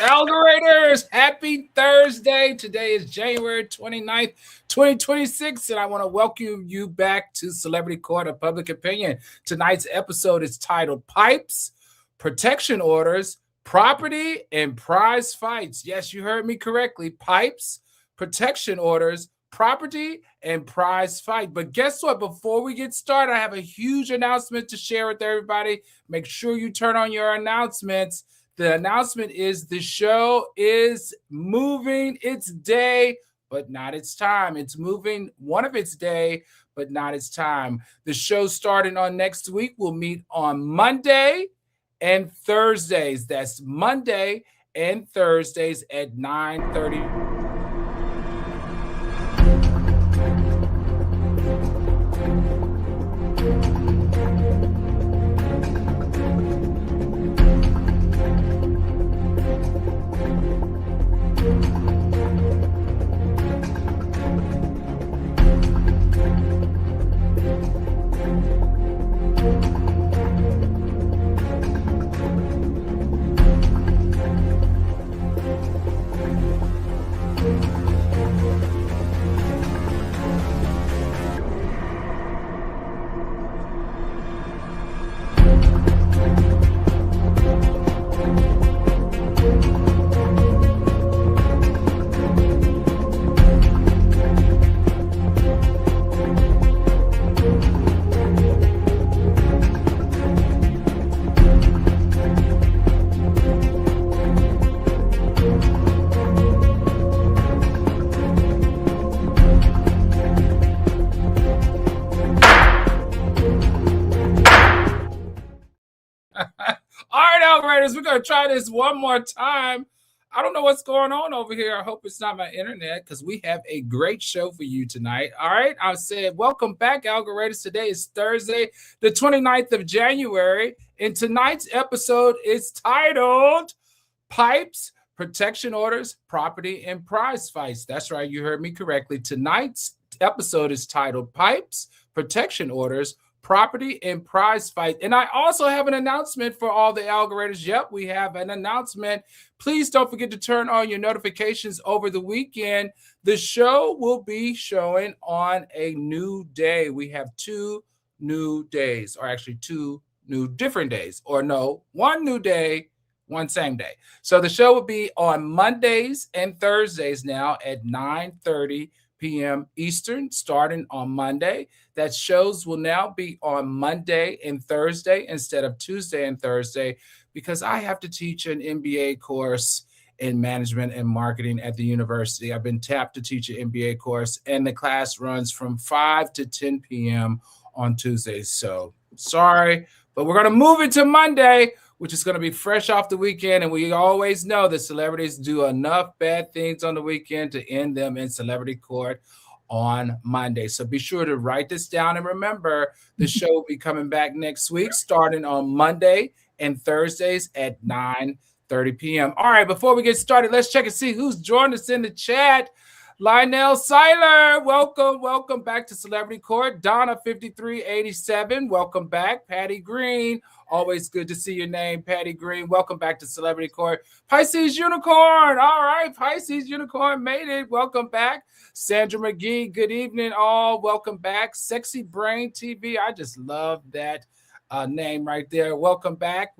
Algorators, happy Thursday. Today is January 29th, 2026, and I want to welcome you back to Celebrity Court of Public Opinion. Tonight's episode is titled Pipes, Protection Orders, Property, and Prize Fights. Yes, you heard me correctly. Pipes, Protection Orders, Property, and Prize Fight. But guess what? Before we get started, I have a huge announcement to share with everybody. Make sure you turn on your announcements. The announcement is the show is moving its day, but not its time. It's moving one of its day, but not its time. The show starting on next week will meet on Monday and Thursdays. That's Monday and Thursdays at 9:30. We're going to try this one more time. I don't know what's going on over here. I hope it's not my internet because we have a great show for you tonight. All right. I said, welcome back, Algorators. Today is Thursday, the 29th of January. And tonight's episode is titled Pipes, Protection Orders, Property, and Prize Fights. That's right. You heard me correctly. Tonight's episode is titled Pipes, Protection Orders, Property, and Prize Fight. And I also have an announcement for all the Algorators. Yep, we have an announcement. Please don't forget to turn on your notifications over the weekend. The show will be showing on a new day. We have 2 new days, or actually 2 new different days, or no, 1 new day, 1 same day. So the show will be on Mondays and Thursdays now at 9:30 p.m. Eastern, starting on Monday. That shows will now be on Monday and Thursday instead of Tuesday and Thursday because I have to teach an MBA course in management and marketing at the university. I've been tapped to teach an MBA course, and the class runs from 5 to 10 p.m. on Tuesdays. So sorry, but we're going to move it to Monday, which is going to be fresh off the weekend. And we always know that celebrities do enough bad things on the weekend to end them in celebrity court on Monday. So be sure to write this down. And remember, the show will be coming back next week, starting on Monday and Thursdays at 9:30 p.m. All right, before we get started, let's check and see who's joined us in the chat. Lionel Seiler, welcome back to Celebrity Court. Donna 5387, welcome back. Patty Green, always good to see your name, Patty Green. Welcome back to Celebrity Court. Pisces Unicorn, all right, Pisces Unicorn made it. Welcome back. Sandra McGee, good evening, all. Welcome back. Sexy Brain TV, I just love that name right there. Welcome back.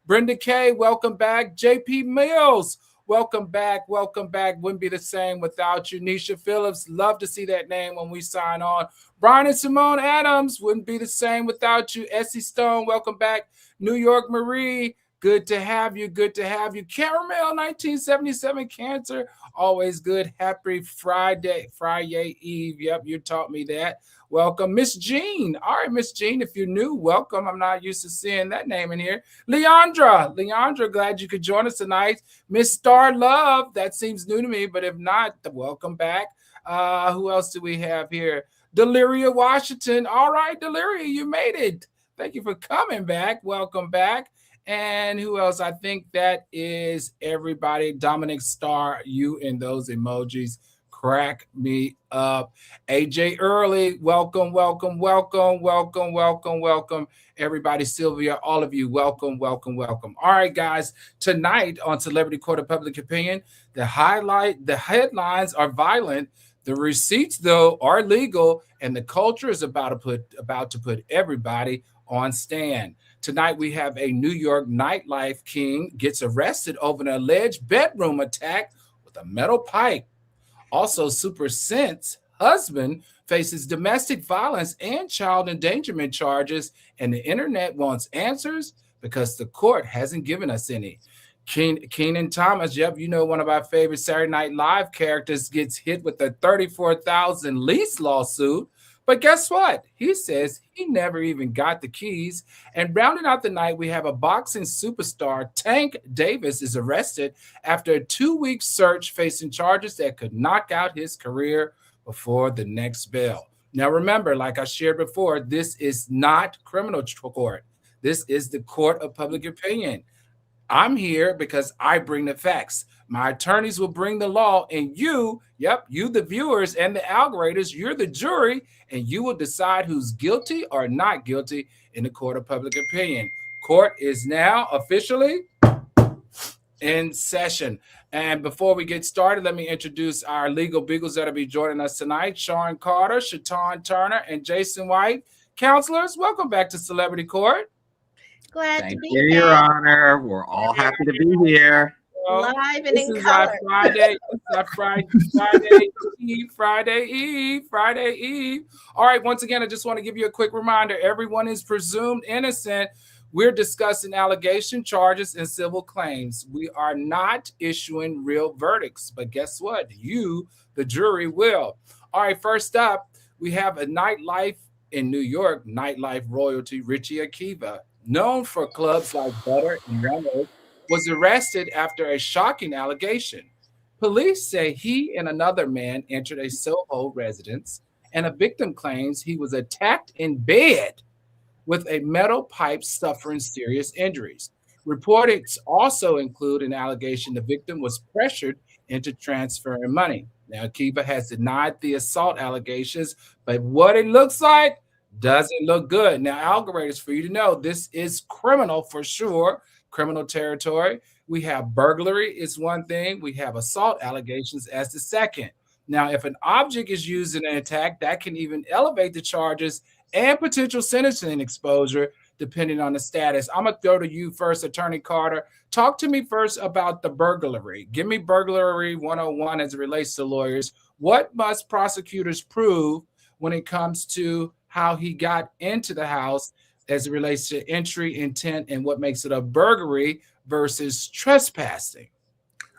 Brenda K, welcome back. JP Mills, welcome back. Wouldn't be the same without you. Nisha Phillips, love to see that name when we sign on. Brian and Simone Adams, wouldn't be the same without you. Essie Stone, welcome back. New York Marie, good to have you. Caramel 1977 Cancer, always good. Happy Friday Eve. Yep, you taught me that. Welcome, Miss Jean. All right, Miss Jean, if you're new, welcome. I'm not used to seeing that name in here. Leandra, glad you could join us tonight. Miss Star Love, that seems new to me, but if not, welcome back. Who else do we have here? Deliria Washington. All right, Deliria, you made it. Thank you for coming back. Welcome back. And who else? I think that is everybody. Dominic Starr, you and those emojis. crack me up. AJ Early, welcome, welcome, welcome, welcome, welcome, welcome. Everybody, Sylvia, all of you, welcome, welcome, welcome. All right, guys, tonight on Celebrity Court of Public Opinion, the headlines are violent. The receipts, though, are legal, and the culture is about to put everybody on stand. Tonight, we have a New York nightlife king gets arrested over an alleged bedroom attack with a metal pipe. Also, Supa Cent's husband faces domestic violence and child endangerment charges, and the internet wants answers because the court hasn't given us any. Kenan Thomas, yep, you know, one of our favorite Saturday Night Live characters, gets hit with a $34,000 lease lawsuit. But guess what? He says he never even got the keys. And rounding out the night, we have a boxing superstar, Tank Davis, is arrested after a 2-week search, facing charges that could knock out his career before the next bell. Now, remember, like I shared before, this is not criminal court. This is the court of public opinion. I'm here because I bring the facts. My attorneys will bring the law, and you, the viewers and the algorithms, you're the jury, and you will decide who's guilty or not guilty in the court of public opinion. Court is now officially in session. And before we get started, let me introduce our legal beagles that'll be joining us tonight: Sean Carter, Shatan Turner, and Jason White. Counselors, welcome back to Celebrity Court. Glad to be here, Your Honor. We're all happy to be here. Live and in color. Friday Eve. All right, once again, I just want to give you a quick reminder. Everyone is presumed innocent. We're discussing allegation, charges, and civil claims. We are not issuing real verdicts, but guess what? You, the jury, will. All right, first up, we have a nightlife in New York, nightlife royalty, Richie Akiva, known for clubs like Butter and Reynolds, was arrested after a shocking allegation. Police say he and another man entered a Soho residence, and a victim claims he was attacked in bed with a metal pipe, suffering serious injuries. Reports also include an allegation the victim was pressured into transferring money. Now, Akiva has denied the assault allegations, but what it looks like doesn't look good. Now, algorithms, for you to know, this is criminal for sure, criminal territory. We have burglary is one thing. We have assault allegations as the second. Now, if an object is used in an attack, that can even elevate the charges and potential sentencing exposure, depending on the status. I'm going to throw to you first, Attorney Carter. Talk to me first about the burglary. Give me burglary 101 as it relates to lawyers. What must prosecutors prove when it comes to how he got into the house as it relates to entry, intent, and what makes it a burglary versus trespassing?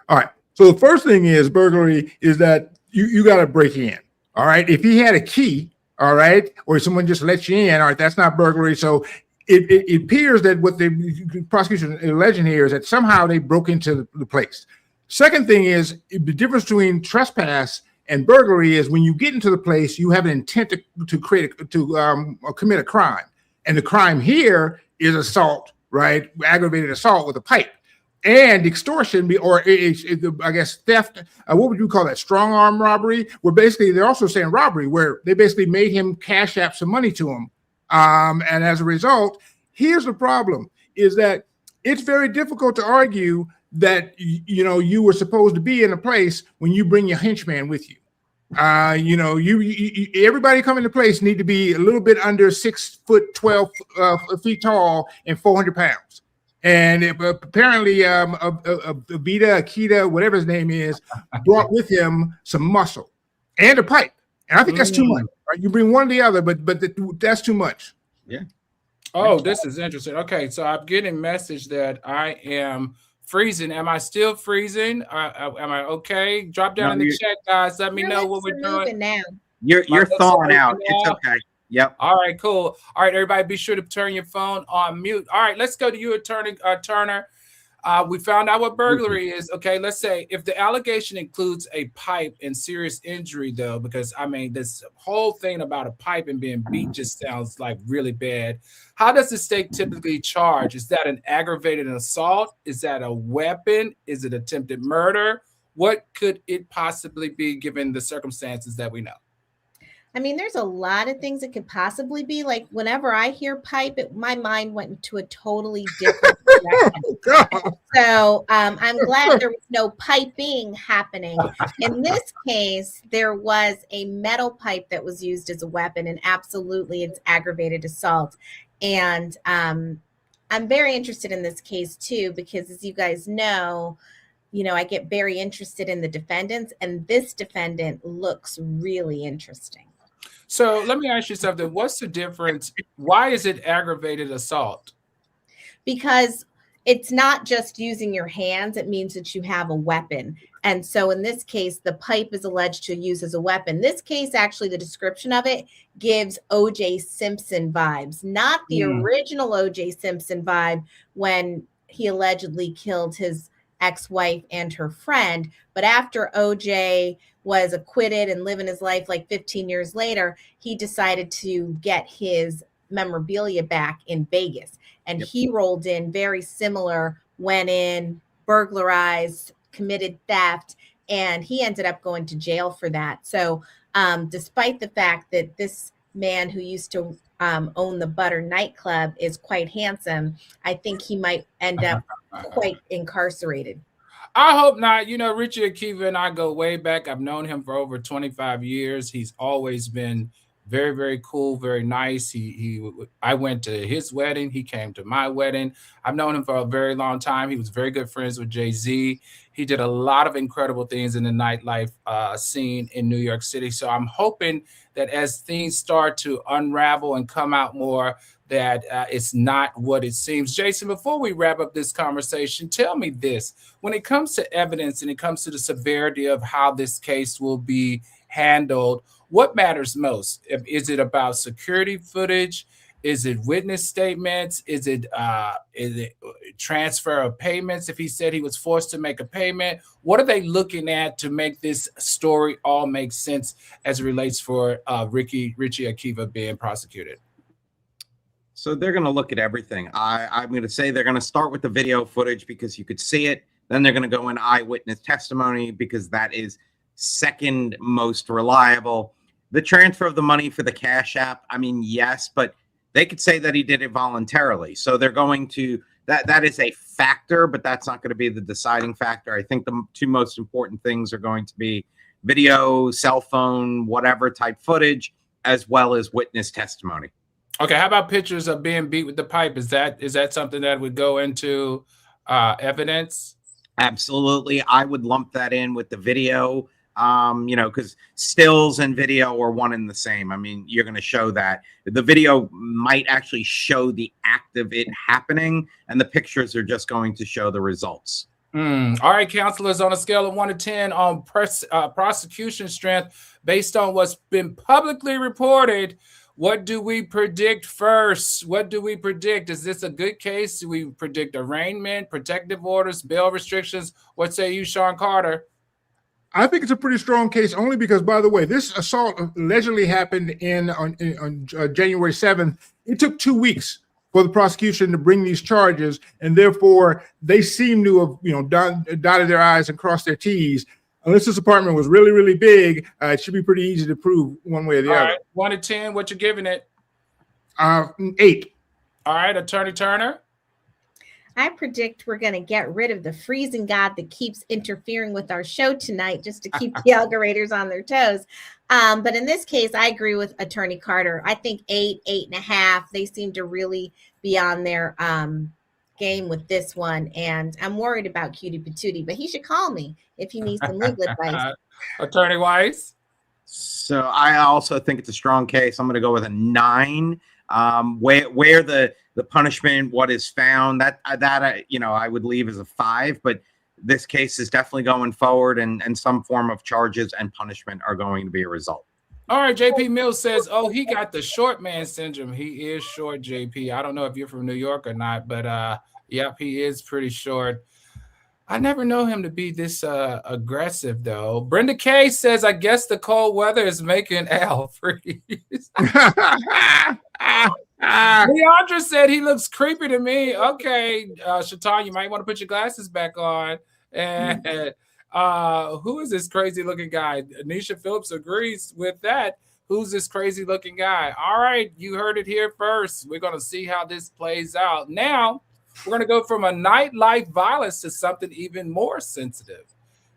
All right. So the first thing is burglary is that you got to break in. All right. If he had a key, all right, or someone just lets you in, all right, that's not burglary. So it appears that what the prosecution is alleging here is that somehow they broke into the place. Second thing is the difference between trespass and burglary is when you get into the place, you have an intent to commit a crime. And the crime here is assault, right? Aggravated assault with a pipe. And extortion, or I guess theft, what would you call that? Strong arm robbery, where basically they're also saying robbery, where they basically made him cash app some money to him. And as a result, here's the problem, is that it's very difficult to argue that, you were supposed to be in a place when you bring your henchman with you. Everybody coming to place need to be a little bit under 6 foot 12 feet tall and 400 pounds. And apparently, Vita, Akita, whatever his name is, brought with him some muscle and a pipe. And I think that's too much. Right? You bring one or the other, but that's too much. Yeah. Oh, this is interesting. Okay, so I'm getting a message that I am freezing. Am I still freezing? Am I okay? Drop down in the chat, guys. Let me know what we're doing. Now. You're thawing out. It's okay. Yep. All right, cool. All right, everybody, be sure to turn your phone on mute. All right, let's go to you, Attorney Turner. We found out what burglary is. Okay, let's say if the allegation includes a pipe and serious injury, though, because I mean, this whole thing about a pipe and being beat just sounds like really bad. How does the state typically charge? Is that an aggravated assault? Is that a weapon? Is it attempted murder? What could it possibly be given the circumstances that we know? I mean, there's a lot of things it could possibly be. Like whenever I hear pipe, my mind went into a totally different direction. So I'm glad there was no piping happening. In this case, there was a metal pipe that was used as a weapon, and absolutely it's aggravated assault. And I'm very interested in this case too, because as you guys know, I get very interested in the defendants, and this defendant looks really interesting. So let me ask you something. What's the difference? Why is it aggravated assault? Because it's not just using your hands. It means that you have a weapon. And so in this case, the pipe is alleged to use as a weapon. This case, actually, the description of it gives O.J. Simpson vibes, not the original O.J. Simpson vibe when he allegedly killed his ex-wife and her friend. But after O.J. was acquitted and living his life like 15 years later, he decided to get his memorabilia back in Vegas. And he rolled in very similar, went in, burglarized, committed theft, and he ended up going to jail for that. So despite the fact that this man who used to own the Butter nightclub is quite handsome, I think he might end up quite incarcerated. I hope not. Richie Akiva and I go way back. I've known him for over 25 years. He's always been very, very cool, very nice. I went to his wedding. He came to my wedding. I've known him for a very long time. He was very good friends with Jay-Z. He did a lot of incredible things in the nightlife scene in New York City. So I'm hoping that as things start to unravel and come out more, that it's not what it seems. Jason, before we wrap up this conversation, tell me this. When it comes to evidence and it comes to the severity of how this case will be handled, what matters most? Is it about security footage? Is it witness statements? Is it transfer of payments? If he said he was forced to make a payment, what are they looking at to make this story all make sense as it relates for Richie Akiva being prosecuted? So they're going to look at everything. I'm going to say they're going to start with the video footage because you could see it. Then they're going to go in eyewitness testimony because that is second most reliable. The transfer of the money for the Cash App, I mean, yes, but they could say that he did it voluntarily. So they're going to, that is a factor, but that's not going to be the deciding factor. I think the two most important things are going to be video, cell phone, whatever type footage, as well as witness testimony. Okay, how about pictures of being beat with the pipe? Is that something that would go into evidence? Absolutely. I would lump that in with the video, because stills and video are one and the same. I mean, you're going to show that. The video might actually show the act of it happening, and the pictures are just going to show the results. All right, counselors, on a scale of 1 to 10 on prosecution strength, based on what's been publicly reported, what do we predict first? What do we predict? Is this a good case? Do we predict arraignment, protective orders, bail restrictions? What say you, Sean Carter? I think it's a pretty strong case, only because, by the way, this assault allegedly happened on January 7th. It took 2 weeks for the prosecution to bring these charges, and therefore they seem to have, dotted their I's and crossed their T's. Unless this apartment was really, really big, it should be pretty easy to prove one way or the other. Right. 1 to 10, what you giving it? 8. All right, Attorney Turner. I predict we're going to get rid of the freezing god that keeps interfering with our show tonight just to keep the algoriters on their toes. But in this case, I agree with Attorney Carter. I think 8, 8.5. They seem to really be on their game with this one. And I'm worried about Cutie Patootie, but he should call me if he needs some legal advice. Attorney Weiss. So I also think it's a strong case. I'm going to go with a 9. Where the punishment, what is found, that I would leave as a 5, but this case is definitely going forward, and some form of charges and punishment are going to be a result. All right, JP Mills says, he got the short man syndrome. He is short, JP. I don't know if you're from New York or not, but yep, he is pretty short. I never know him to be this aggressive, though. Brenda K says, I guess the cold weather is making Al freeze. Leandra said he looks creepy to me. Okay, Shaitan, you might want to put your glasses back on. And Who is this crazy looking guy? Anisha Phillips agrees with that. Who's this crazy looking guy? All right, you heard it here first. We're going to see how this plays out. Now, we're going to go from a nightlife violence to something even more sensitive.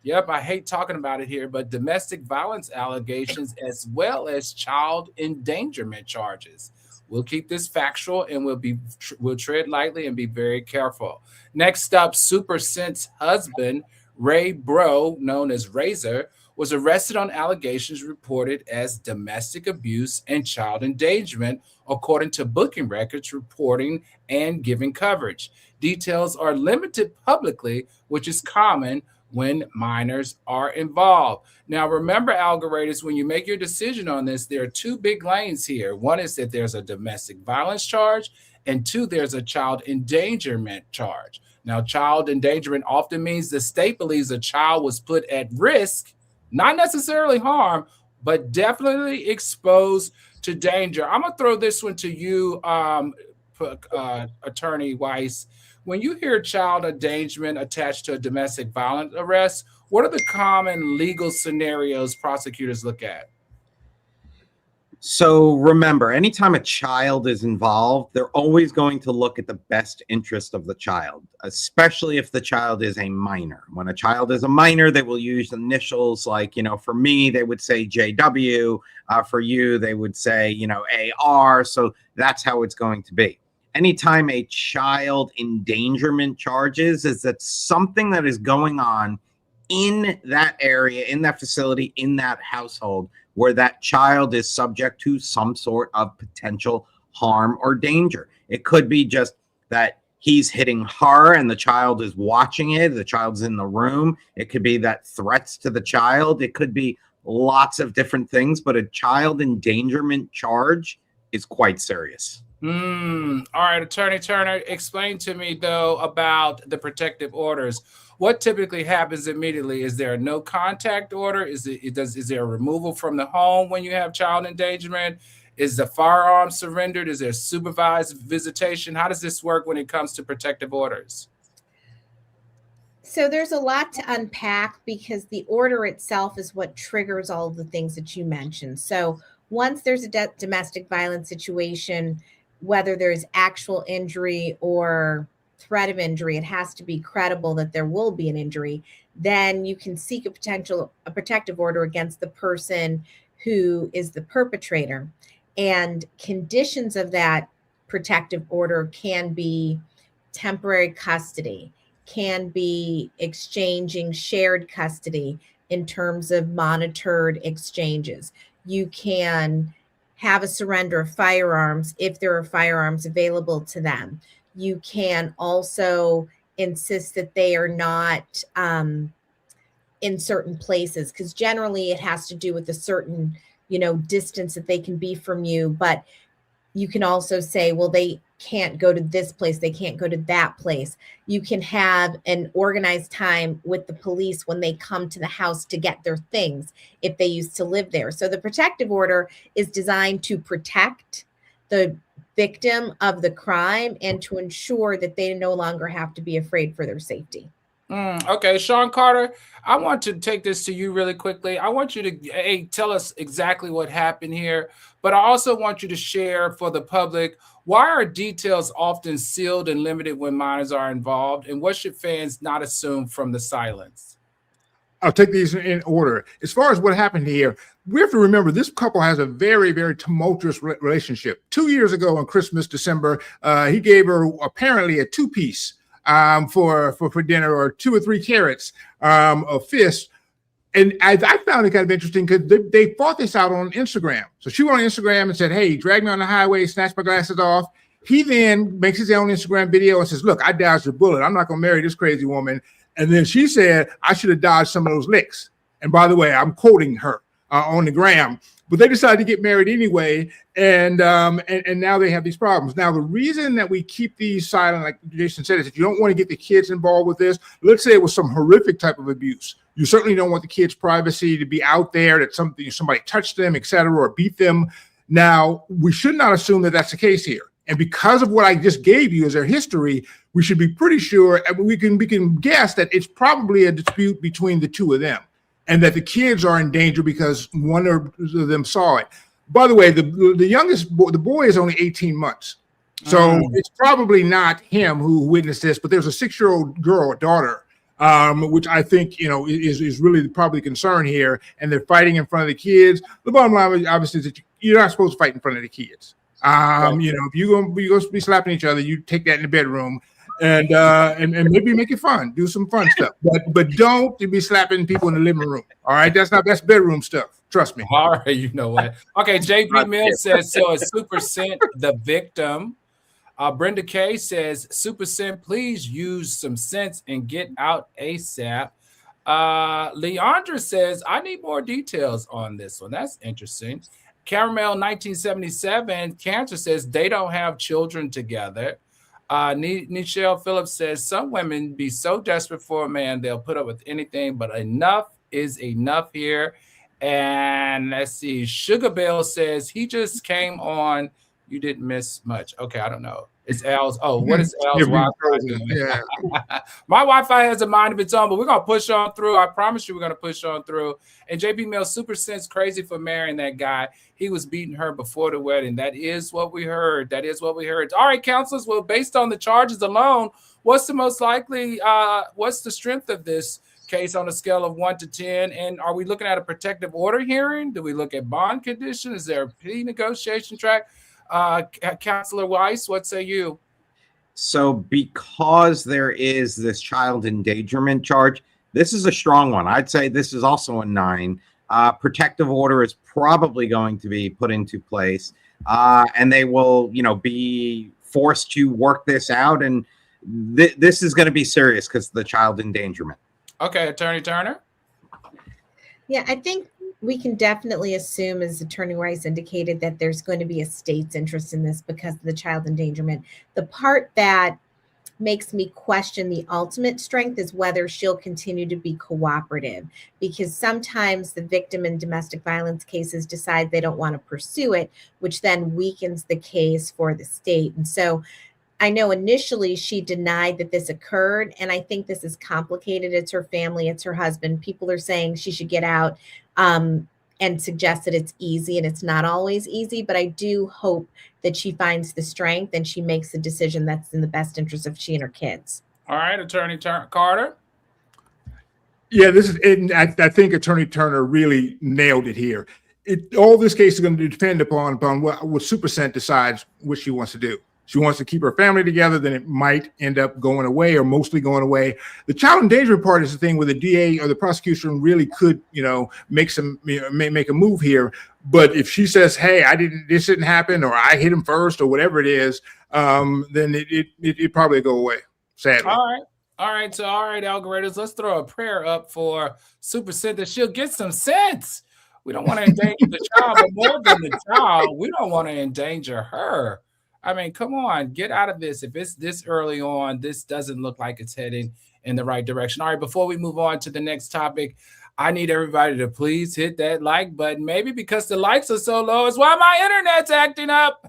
Yep, I hate talking about it here, but domestic violence allegations as well as child endangerment charges. We'll keep this factual and we'll tread lightly and be very careful. Next up, Supa Cent's husband, Ray Bro, known as Rayzor, was arrested on allegations reported as domestic abuse and child endangerment, according to booking records reporting and giving coverage. Details are limited publicly, which is common when minors are involved. Now, remember, algoritmers, when you make your decision on this, there are two big lanes here. One is that there's a domestic violence charge, and two, there's a child endangerment charge. Now, child endangerment often means the state believes a child was put at risk, not necessarily harm, but definitely exposed to danger. I'm going to throw this one to you, Attorney Weiss. When you hear child endangerment attached to a domestic violence arrest, what are the common legal scenarios prosecutors look at? So remember, anytime a child is involved, they're always going to look at the best interest of the child, especially if the child is a minor. When a child is a minor, they will use initials like, for me, they would say JW. For you, they would say, AR. So that's how it's going to be. Anytime a child endangerment charges is that something that is going on in that area, in that facility, in that household, where that child is subject to some sort of potential harm or danger. It could be just that he's hitting her and the child is watching it. The child's in the room. It could be that threats to the child. It could be lots of different things, but a child endangerment charge is quite serious. All right, Attorney Turner, explain to me, though, about the protective orders. What typically happens immediately? Is there a no contact order? Is there a removal from the home when you have child endangerment? Is the firearm surrendered? Is there supervised visitation? How does this work when it comes to protective orders? So there's a lot to unpack because the order itself is what triggers all of the things that you mentioned. So once there's a domestic violence situation, whether there's actual injury or threat of injury, it has to be credible that there will be an injury. Then you can seek a protective order against the person who is the perpetrator. And conditions of that protective order can be temporary custody, can be exchanging shared custody in terms of monitored exchanges. You can have a surrender of firearms if there are firearms available to them. You can also insist that they are not in certain places, because generally it has to do with a certain, distance that they can be from you. But you can also say, well, they can't go to this place, they can't go to that place. You can have an organized time with the police when they come to the house to get their things if they used to live there. So the protective order is designed to protect the victim of the crime and to ensure that they no longer have to be afraid for their safety. Okay, Sean Carter, I want to take this to you really quickly. I want you to tell us exactly what happened here, but I also want you to share for the public, why are details often sealed and limited when minors are involved, and what should fans not assume from the silence? I'll take these in order. As far as what happened here, we have to remember this couple has a very, very tumultuous relationship. 2 years ago on Christmas, December, he gave her apparently a two-piece for dinner, or 2 or 3 carrots of fish. And I found it kind of interesting because they fought this out on Instagram. So she went on Instagram and said, hey, drag me on the highway, snatch my glasses off. He then makes his own Instagram video and says, look, I dodged a bullet. I'm not going to marry this crazy woman. And then she said, I should have dodged some of those licks. And by the way, I'm quoting her on the gram. But they decided to get married anyway, and now they have these problems. Now, the reason that we keep these silent, like Jason said, is if you don't want to get the kids involved with this, let's say it was some horrific type of abuse. You certainly don't want the kids' privacy to be out there, that somebody touched them, et cetera, or beat them. Now, we should not assume that that's the case here. And because of what I just gave you as their history, we should be pretty sure, we can guess that it's probably a dispute between the two of them, and that the kids are in danger because one of them saw it. By the way, the youngest boy, the boy is only 18 months. So it's probably not him who witnessed this, but there's a 6-year-old girl, a daughter, which I think, is really probably the concern here. And they're fighting in front of the kids. The bottom line, obviously, is that you're not supposed to fight in front of the kids. If you're going to be slapping each other, you take that in the bedroom and maybe make it fun, do some fun stuff. But don't be slapping people in the living room. All right, that's bedroom stuff. Trust me. All right, you know what? Okay, JP Mills says, so is Supa Cent the victim? Brenda K says, Supa Cent, please use some sense and get out ASAP. Leandra says, I need more details on this one. That's interesting. Caramel 1977, Cancer says, they don't have children together. Nichelle Phillips says, some women be so desperate for a man, they'll put up with anything, but enough is enough here. And let's see, Sugar Bell says, he just came on. You didn't miss much. Okay, I don't know. It's Al's. Oh, what is Al's Wi-Fi doing? Yeah. My Wi-Fi has a mind of its own, but we're going to push on through. I promise you we're going to push on through. And JP Mills, Supa Cent's crazy for marrying that guy. He was beating her before the wedding. That is what we heard. That is what we heard. All right, counselors, well, based on the charges alone, what's the most likely, what's the strength of this case on a scale of 1 to 10? And are we looking at a protective order hearing? Do we look at bond condition? Is there a plea negotiation track? Counselor Weiss, what say you? So because there is this child endangerment charge, this is a strong one. I'd say this is also a 9. Protective order is probably going to be put into place, and they will, be forced to work this out. And this is going to be serious because of the child endangerment. Okay, Attorney Turner. Yeah, I think we can definitely assume, as Attorney Rice indicated, that there's going to be a state's interest in this because of the child endangerment. The part that makes me question the ultimate strength is whether she'll continue to be cooperative, because sometimes the victim in domestic violence cases decide they don't want to pursue it, which then weakens the case for the state. And so I know initially she denied that this occurred, and I think this is complicated. It's her family, it's her husband. People are saying she should get out and suggest that it's easy, and it's not always easy. But I do hope that she finds the strength and she makes the decision that's in the best interest of she and her kids. All right, Attorney Carter. Yeah, I think Attorney Turner really nailed it here. All this case is going to depend upon what Supa Cent decides what she wants to do. She wants to keep her family together, then it might end up going away or mostly going away. The child endangerment part is the thing where the DA or the prosecution really could, make a move here. But if she says, "Hey, this didn't happen," or "I hit him first," or whatever it is, then it probably go away. Sadly. All right. So, algorithms, let's throw a prayer up for Supa Cent that she'll get some sense. We don't want to endanger the child, but more than the child, we don't want to endanger her. I mean, come on, get out of this. If it's this early on, this doesn't look like it's heading in the right direction. All right, before we move on to the next topic, I need everybody to please hit that like button. Maybe because the likes are so low is why my internet's acting up.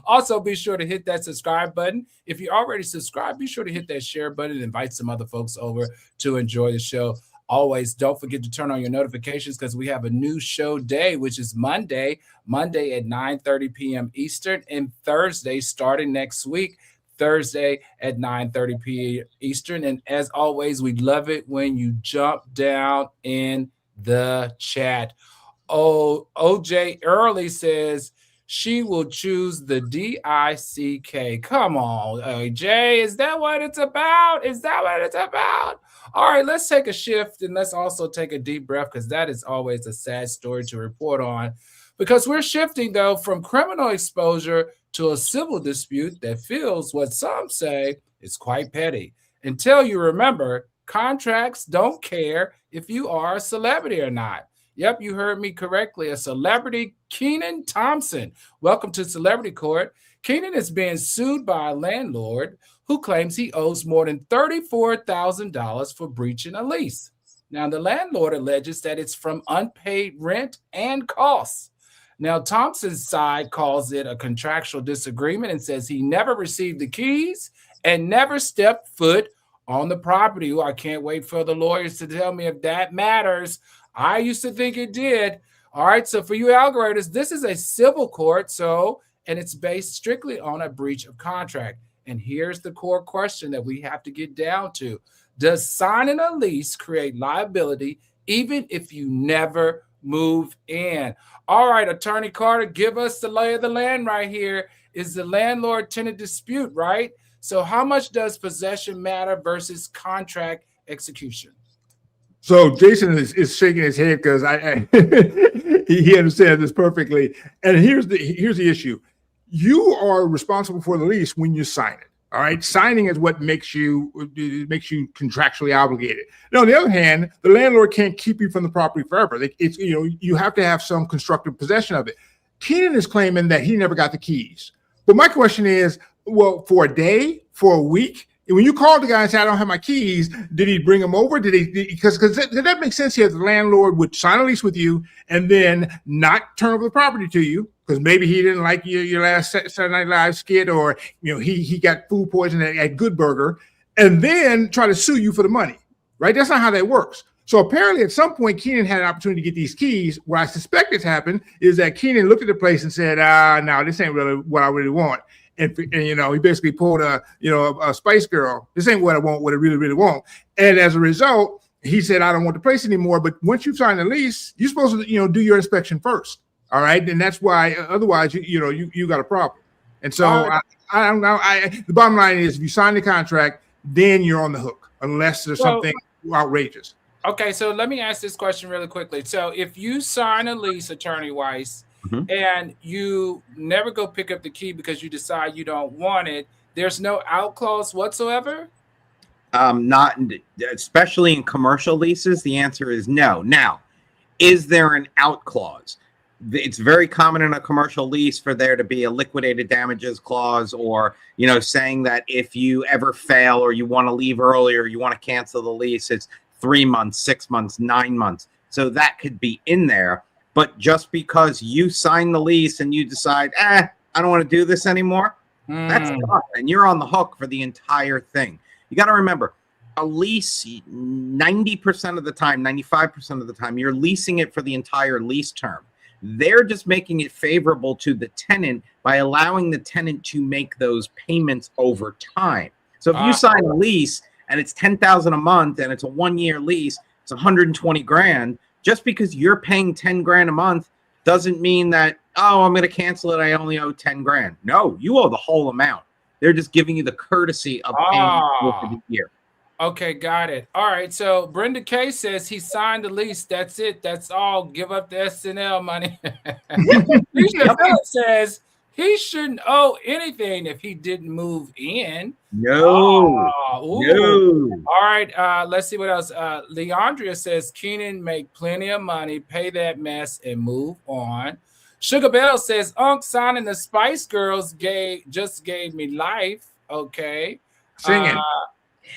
Also, be sure to hit that subscribe button. If you're already subscribed, be sure to hit that share button and invite some other folks over to enjoy the show. Always don't forget to turn on your notifications because we have a new show day, which is Monday at 9:30 p.m. Eastern, and Thursday starting next week, Thursday at 9:30 p.m. Eastern. And as always, we love it when you jump down in the chat. OJ Early says she will choose the DICK. Come on, OJ. Is that what it's about? All right, let's take a shift and let's also take a deep breath because that is always a sad story to report on. Because we're shifting, though, from criminal exposure to a civil dispute that feels what some say is quite petty. Until you remember, contracts don't care if you are a celebrity or not. Yep, you heard me correctly. A celebrity, Kenan Thompson. Welcome to Celebrity Court. Kenan is being sued by a landlord who claims he owes more than $34,000 for breaching a lease. Now, the landlord alleges that it's from unpaid rent and costs. Now, Thompson's side calls it a contractual disagreement and says he never received the keys and never stepped foot on the property. Ooh, I can't wait for the lawyers to tell me if that matters. I used to think it did. All right, so for you algoritmers, this is a civil court, and it's based strictly on a breach of contract. And here's the core question that we have to get down to. Does signing a lease create liability even if you never move in? All right, Attorney Carter, give us the lay of the land right here. Is the landlord-tenant dispute, right? So how much does possession matter versus contract execution? So Jason is shaking his head because he understands this perfectly. And here's the issue. You are responsible for the lease when you sign it. All right. Signing is what makes you contractually obligated. Now, on the other hand, the landlord can't keep you from the property forever. It's, you have to have some constructive possession of it. Kenan is claiming that he never got the keys. But my question is, well, for a day, for a week, when you called the guy and said, I don't have my keys, did he bring them over? Because that makes sense here. The landlord would sign a lease with you and then not turn over the property to you because maybe he didn't like your last Saturday Night Live skit, or he got food poisoning at Good Burger, and then try to sue you for the money, right? That's not how that works. So apparently at some point, Kenan had an opportunity to get these keys. What I suspect has happened is that Kenan looked at the place and said, no, this ain't really what I really want. And he basically pulled a Spice Girl. This ain't what I want, what I really, really want. And as a result, he said, I don't want the place anymore. But once you sign the lease, you're supposed to, do your inspection first. All right. And that's why otherwise, you got a problem. And so I don't know. The bottom line is if you sign the contract, then you're on the hook unless there's something outrageous. Okay. So let me ask this question really quickly. So if you sign a lease, Attorney Weiss, and you never go pick up the key because you decide you don't want it, there's no out clause whatsoever? Not especially in commercial leases. The answer is no. Now, is there an out clause? It's very common in a commercial lease for there to be a liquidated damages clause, or saying that if you ever fail or you want to leave early or you want to cancel the lease, it's 3 months, 6 months, 9 months. So that could be in there. But just because you sign the lease and you decide, I don't want to do this anymore, that's tough, and you're on the hook for the entire thing. You got to remember, a lease, 90% of the time, 95% of the time, you're leasing it for the entire lease term. They're just making it favorable to the tenant by allowing the tenant to make those payments over time. So if you sign a lease and it's $10,000 a month and it's a 1-year lease, it's $120,000. Just because you're paying $10,000 a month doesn't mean that, I'm going to cancel it, I only owe $10,000. No, you owe the whole amount. They're just giving you the courtesy of paying for the year. Okay, got it. All right, so Brenda K says he signed the lease. That's it. That's all. Give up the SNL money. Lisa Phillips says he shouldn't owe anything if he didn't move in. No. No. All right, let's see what else. Leandria says Kenan make plenty of money, pay that mess, and move on. Sugar Bell says signing the Spice Girls just gave me life. Okay. Sing it.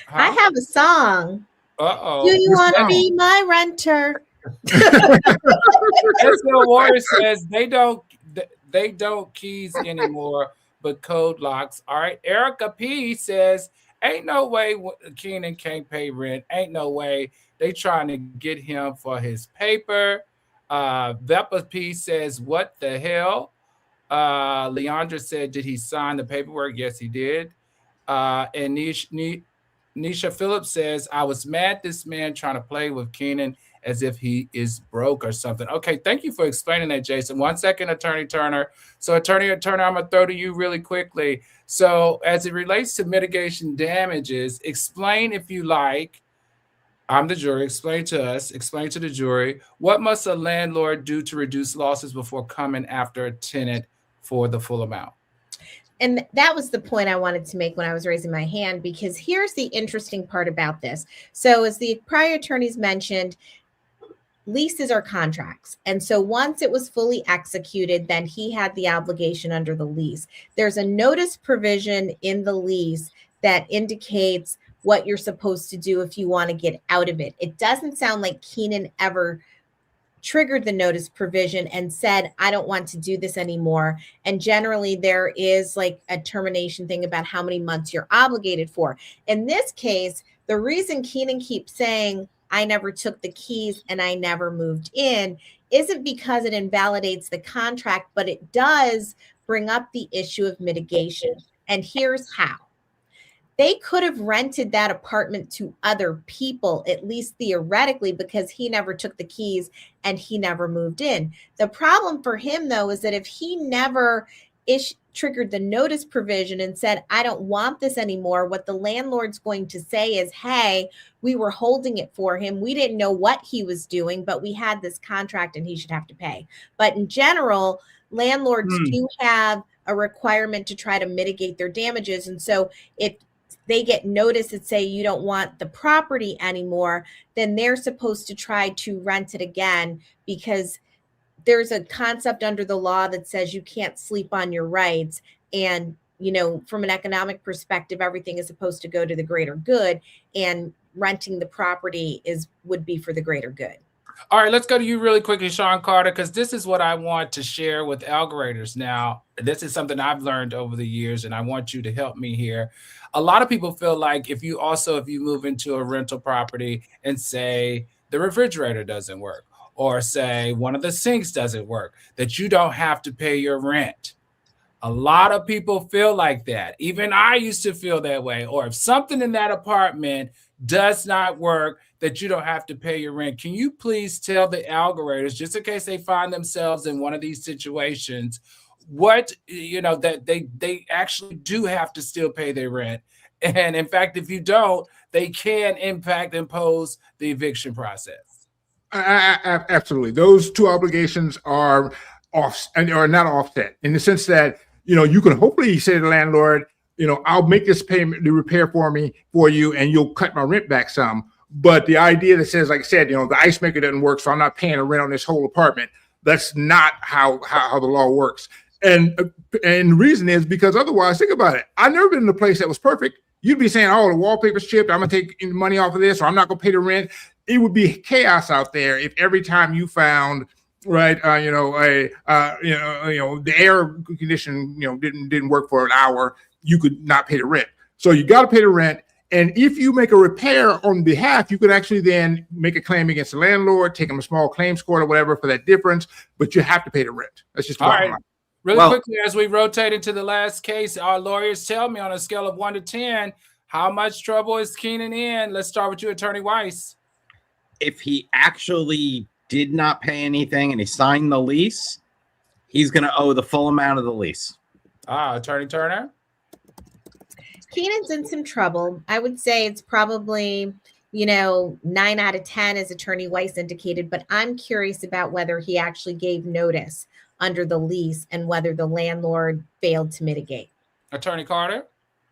I have a song. Uh-oh. Do you want to be my renter? SL Warrior says they don't keys anymore, but code locks. All right. Erica P says, ain't no way Kenan can't pay rent. Ain't no way. They trying to get him for his paper. Vepa P says, what the hell? Leandra said, did he sign the paperwork? Yes, he did. And Nisha Phillips says, I was mad this man trying to play with Kenan as if he is broke or something. Okay, thank you for explaining that, Jason. 1 second, Attorney Turner. So, Attorney Turner, I'm going to throw to you really quickly. So, as it relates to mitigation damages, explain if you like. I'm the jury. Explain to us. Explain to the jury. What must a landlord do to reduce losses before coming after a tenant for the full amount? And that was the point I wanted to make when I was raising my hand, because here's the interesting part about this. So as the prior attorneys mentioned, leases are contracts. And so once it was fully executed, then he had the obligation under the lease. There's a notice provision in the lease that indicates what you're supposed to do if you want to get out of it. It doesn't sound like Kenan ever triggered the notice provision and said, I don't want to do this anymore. And generally there is like a termination thing about how many months you're obligated for. In this case, the reason Kenan keeps saying, I never took the keys and I never moved in, isn't because it invalidates the contract, but it does bring up the issue of mitigation. And here's how. They could have rented that apartment to other people, at least theoretically, because he never took the keys and he never moved in. The problem for him, though, is that if he never triggered the notice provision and said, I don't want this anymore, what the landlord's going to say is, hey, we were holding it for him. We didn't know what he was doing, but we had this contract and he should have to pay. But in general, landlords do have a requirement to try to mitigate their damages. And so if they get notice that say you don't want the property anymore, then they're supposed to try to rent it again, because there's a concept under the law that says you can't sleep on your rights. And, you know, from an economic perspective, everything is supposed to go to the greater good, and renting the property would be for the greater good. All right, let's go to you really quickly, Sean Carter, because this is what I want to share with algoriters. Now, this is something I've learned over the years, and I want you to help me here. A lot of people feel like if you move into a rental property and say the refrigerator doesn't work, or say one of the sinks doesn't work, that you don't have to pay your rent. A lot of people feel like that. Even I used to feel that way. Or if something in that apartment does not work, that you don't have to pay your rent. Can you please tell the algoriters, just in case they find themselves in one of these situations, what, you know, that they actually do have to still pay their rent? And in fact, if you don't, they can impose the eviction process. Absolutely. Those two obligations are off and are not offset, in the sense that, you know, you can hopefully say to the landlord, you know, I'll make this payment, the repair for you, and you'll cut my rent back some. But the idea that says, like I said, you know, the ice maker doesn't work, so I'm not paying a rent on this whole apartment. That's not how the law works. And the reason is because otherwise, think about it. I've never been in a place that was perfect. You'd be saying, oh, the wallpaper's chipped, I'm gonna take money off of this, or I'm not gonna pay the rent. It would be chaos out there if every time you found, right, the air condition, you know, didn't work for an hour, you could not pay the rent. So you got to pay the rent. And if you make a repair on behalf, you could actually then make a claim against the landlord, take them a small claims court or whatever for that difference, but you have to pay the rent. That's just all right. Really quickly, as we rotate into the last case, our lawyers tell me on a scale of 1 to 10, how much trouble is Kenan in? Let's start with you, Attorney Weiss. If he actually did not pay anything and he signed the lease, he's going to owe the full amount of the lease. Attorney Turner? Kenan's in some trouble. I would say it's probably, 9 out of 10, as Attorney Weiss indicated, but I'm curious about whether he actually gave notice under the lease and whether the landlord failed to mitigate. Attorney Carter?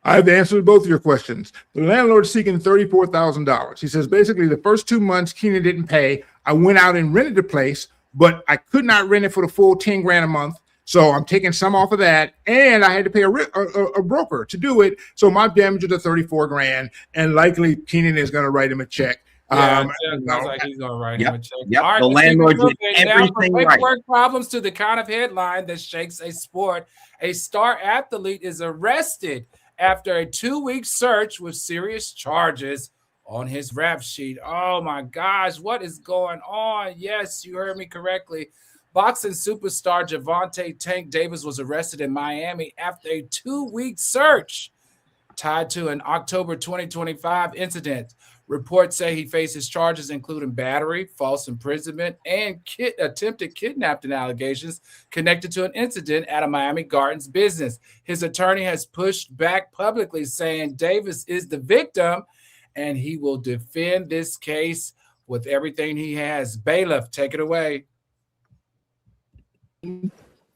I've answered both of your questions. The landlord's seeking $34,000. He says basically the first 2 months Kenan didn't pay. I went out and rented the place, but I could not rent it for the full 10 grand a month. So I'm taking some off of that, and I had to pay a broker to do it. So my damages are 34 grand, and likely Kenan is going to write him a check. Yeah, sounds like he's going to write him a check. Yep. All right, the landlord did everything right. Paperwork problems to the kind of headline that shakes a sport. A star athlete is arrested after a 2-week search with serious charges on his rap sheet. Oh my gosh, what is going on? Yes, you heard me correctly. Boxing superstar Gervonta "Tank" Davis was arrested in Miami after a 2-week search tied to an October 2025 incident. Reports say he faces charges including battery, false imprisonment, and attempted kidnapping allegations connected to an incident at a Miami Gardens business. His attorney has pushed back publicly, saying Davis is the victim and he will defend this case with everything he has. Bailiff, take it away.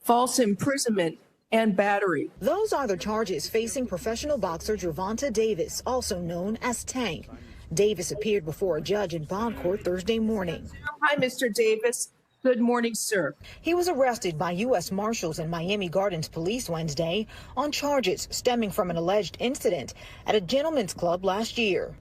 False imprisonment and battery. Those are the charges facing professional boxer Gervonta Davis, also known as Tank. Davis appeared before a judge in bond court Thursday morning. Hi, Mr. Davis. Good morning, sir. He was arrested by U.S. Marshals and Miami Gardens police Wednesday on charges stemming from an alleged incident at a gentleman's club last year.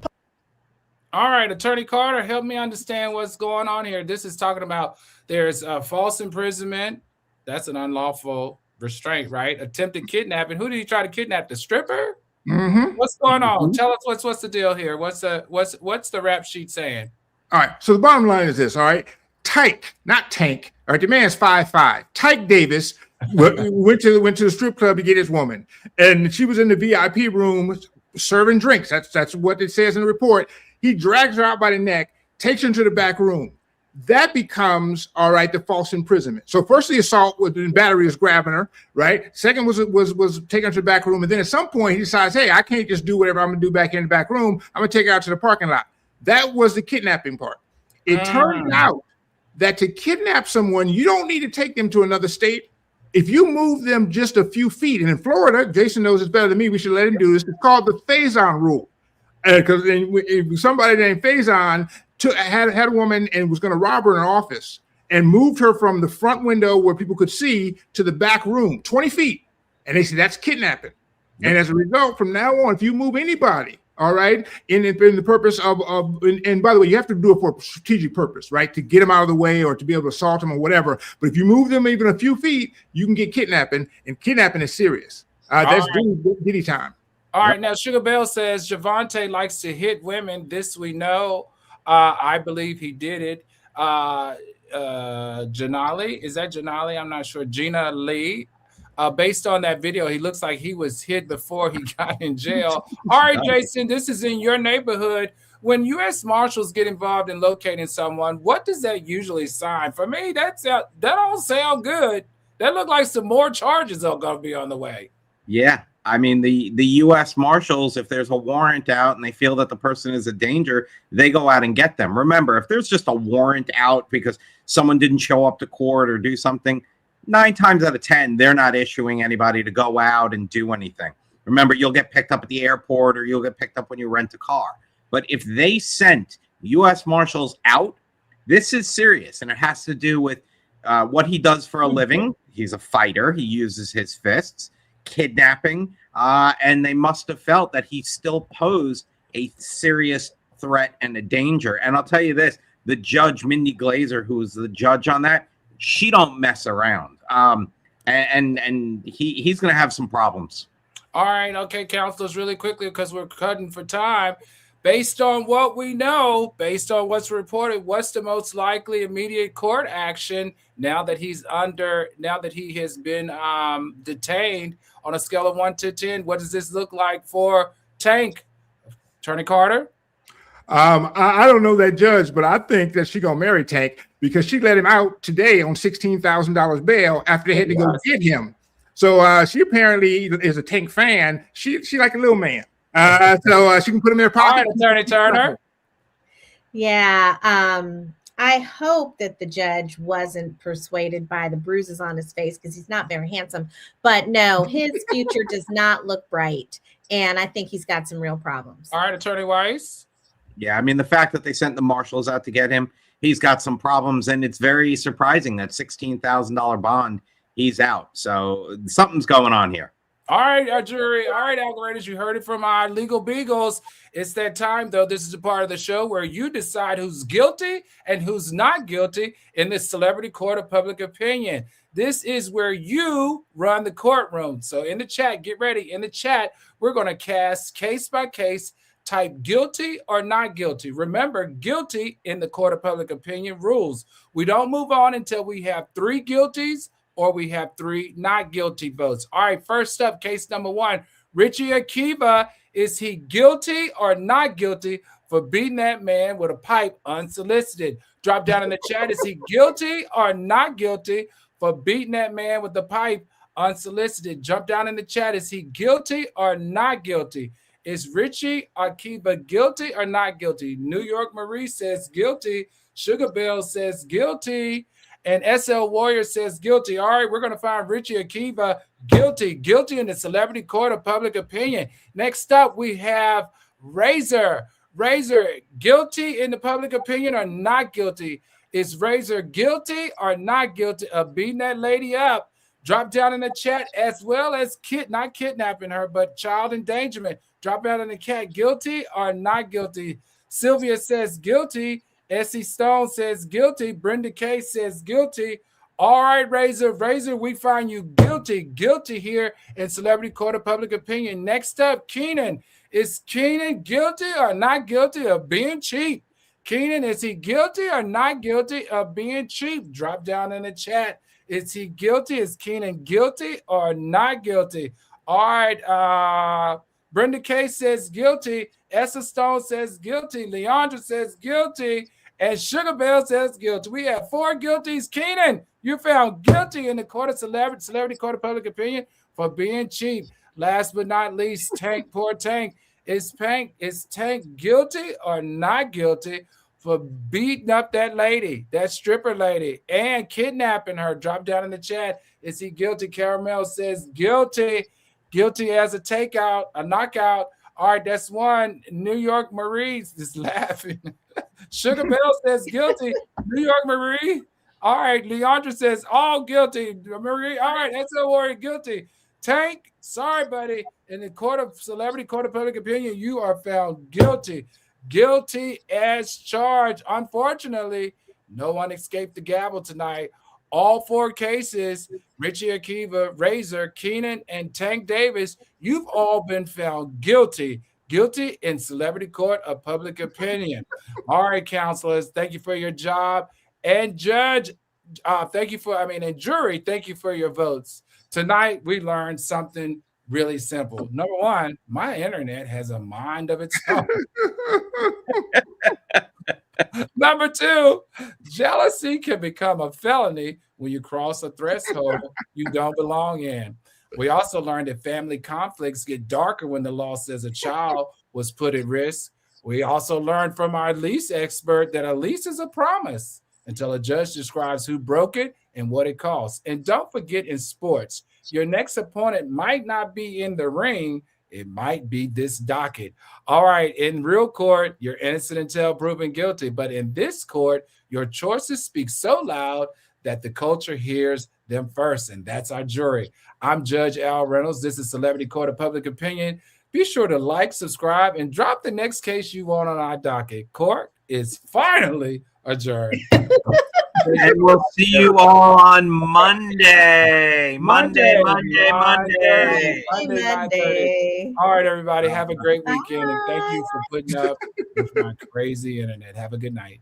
All right, Attorney Carter, help me understand what's going on here. This is talking about there's false imprisonment. That's an unlawful restraint, right? Attempted kidnapping. Who did he try to kidnap? The stripper? Mm-hmm. What's going on? Tell us what's the deal here. What's the rap sheet saying? All right. So the bottom line is this. All right. Tyke, not Tank. All right. The man's 5'5". Tyke Davis went to the strip club to get his woman, and she was in the VIP room serving drinks. That's what it says in the report. He drags her out by the neck, takes her into the back room. That becomes, all right, the false imprisonment. So first the assault with the battery is grabbing her, right? Second was taking her to the back room. And then at some point he decides, hey, I can't just do whatever I'm gonna do back in the back room. I'm gonna take her out to the parking lot. That was the kidnapping part. It turned out that to kidnap someone, you don't need to take them to another state. If you move them just a few feet, and in Florida, Jason knows it's better than me, we should let him do this. It's called the Faison rule. Because somebody named Faison had a woman and was going to rob her in an office and moved her from the front window where people could see to the back room, 20 feet. And they said that's kidnapping. Yep. And as a result, from now on, if you move anybody, all right, in the purpose and by the way, you have to do it for a strategic purpose, right? To get them out of the way or to be able to assault them or whatever. But if you move them even a few feet, you can get kidnapping, and kidnapping is serious. That's Diddy time. All right, now Sugar Bell says Gervonta likes to hit women. This we know. I believe he did it. Janali, is that Janali? I'm not sure. Gina Lee. Based on that video, he looks like he was hit before he got in jail. All right, Jason, this is in your neighborhood. When U.S. Marshals get involved in locating someone, what does that usually sign? For me, that don't sound good. That look like some more charges are going to be on the way. Yeah. I mean, the U.S. Marshals, if there's a warrant out and they feel that the person is a danger, they go out and get them. Remember, if there's just a warrant out because someone didn't show up to court or do something, 9 times out of 10, they're not issuing anybody to go out and do anything. Remember, you'll get picked up at the airport or you'll get picked up when you rent a car. But if they sent U.S. Marshals out, this is serious, and it has to do with what he does for a living. He's a fighter. He uses his fists. Kidnapping, and they must have felt that he still posed a serious threat and a danger. And I'll tell you this, the judge, Mindy Glazer, who is the judge on that, she don't mess around. And he's going to have some problems. All right. Okay, counselors, really quickly, because we're cutting for time. Based on what we know, based on what's reported, what's the most likely immediate court action now that he has been detained on a scale of 1 to 10? What does this look like for Tank? Attorney Carter? I don't know that judge, but I think that she's going to marry Tank because she let him out today on $16,000 bail after they had to go get him. So she apparently is a Tank fan. She like a little man. So she can put him in her pocket. All right, Attorney Turner. Yeah. I hope that the judge wasn't persuaded by the bruises on his face because he's not very handsome. But no, his future does not look bright. And I think he's got some real problems. All right, Attorney Weiss. Yeah, I mean, the fact that they sent the marshals out to get him, he's got some problems. And it's very surprising that $16,000 bond, he's out. So something's going on here. All right, our jury. All right, algoritmers, you heard it from our legal beagles. It's that time, though. This is a part of the show where you decide who's guilty and who's not guilty in this celebrity court of public opinion. This is where you run the courtroom. So in the chat, get ready. In the chat, we're going to cast case by case, type guilty or not guilty. Remember, guilty in the court of public opinion rules. We don't move on until we have 3 guilties or we have 3 not guilty votes. All right, first up, case number 1. Richie Akiva, is he guilty or not guilty for beating that man with a pipe unsolicited? Drop down in the chat. Is he guilty or not guilty for beating that man with the pipe unsolicited? Jump down in the chat. Is he guilty or not guilty? Is Richie Akiva guilty or not guilty? New York Marie says guilty. Sugar Bell says guilty. And SL Warrior says guilty. All right, we're going to find Richie Akiva guilty. Guilty in the celebrity court of public opinion. Next up, we have Rayzor. Rayzor, guilty in the public opinion or not guilty? Is Rayzor guilty or not guilty of beating that lady up? Drop down in the chat, as well as not kidnapping her, but child endangerment. Drop down in the chat, guilty or not guilty? Sylvia says guilty. Essie Stone says guilty. Brenda K says guilty. All right, Rayzor, we find you guilty here in Celebrity Court of Public Opinion. Next up, Kenan. Is Kenan guilty or not guilty of being cheap? Kenan, is he guilty or not guilty of being cheap? Drop down in the chat. Is he guilty? Is Kenan guilty or not guilty? All right, Brenda K says guilty. Esther Stone says guilty. Leandra says guilty. And Sugar Bell says guilty. We have 4 guilties. Kenan, you found guilty in the court of celebrity court of public opinion for being cheap. Last but not least, Tank, poor Tank. Is Tank guilty or not guilty for beating up that lady, that stripper lady, and kidnapping her? Drop down in the chat. Is he guilty? Caramel says guilty. Guilty as a takeout, a knockout. All right, that's one. New York Marie's just laughing. Sugar Bell says guilty. New York Marie. All right, Leandra says all guilty. Marie, all right, that's a worry, guilty. Tank, sorry, buddy. In the celebrity court of public opinion, you are found guilty. Guilty as charged. Unfortunately, no one escaped the gavel tonight. All 4 cases, Richie Akiva, Rayzor, Kenan, and Tank Davis, you've all been found guilty. Guilty in celebrity court of public opinion. All right, counselors, thank you for your job. And judge, and jury, thank you for your votes. Tonight, we learned something really simple. Number one, my internet has a mind of its own. Number 2, jealousy can become a felony when you cross a threshold you don't belong in. We also learned that family conflicts get darker when the law says a child was put at risk. We also learned from our lease expert that a lease is a promise until a judge describes who broke it and what it costs. And don't forget, in sports, your next opponent might not be in the ring. It might be this docket. All right, in real court, you're innocent until proven guilty. But in this court, your choices speak so loud that the culture hears them first. And that's our jury. I'm Judge Al Reynolds. This is Celebrity Court of Public Opinion. Be sure to like, subscribe, and drop the next case you want on our docket. Court is finally adjourned. And we'll see you all on Monday. Monday. All right, everybody. Have a great weekend. And thank you for putting up with my crazy internet. Have a good night.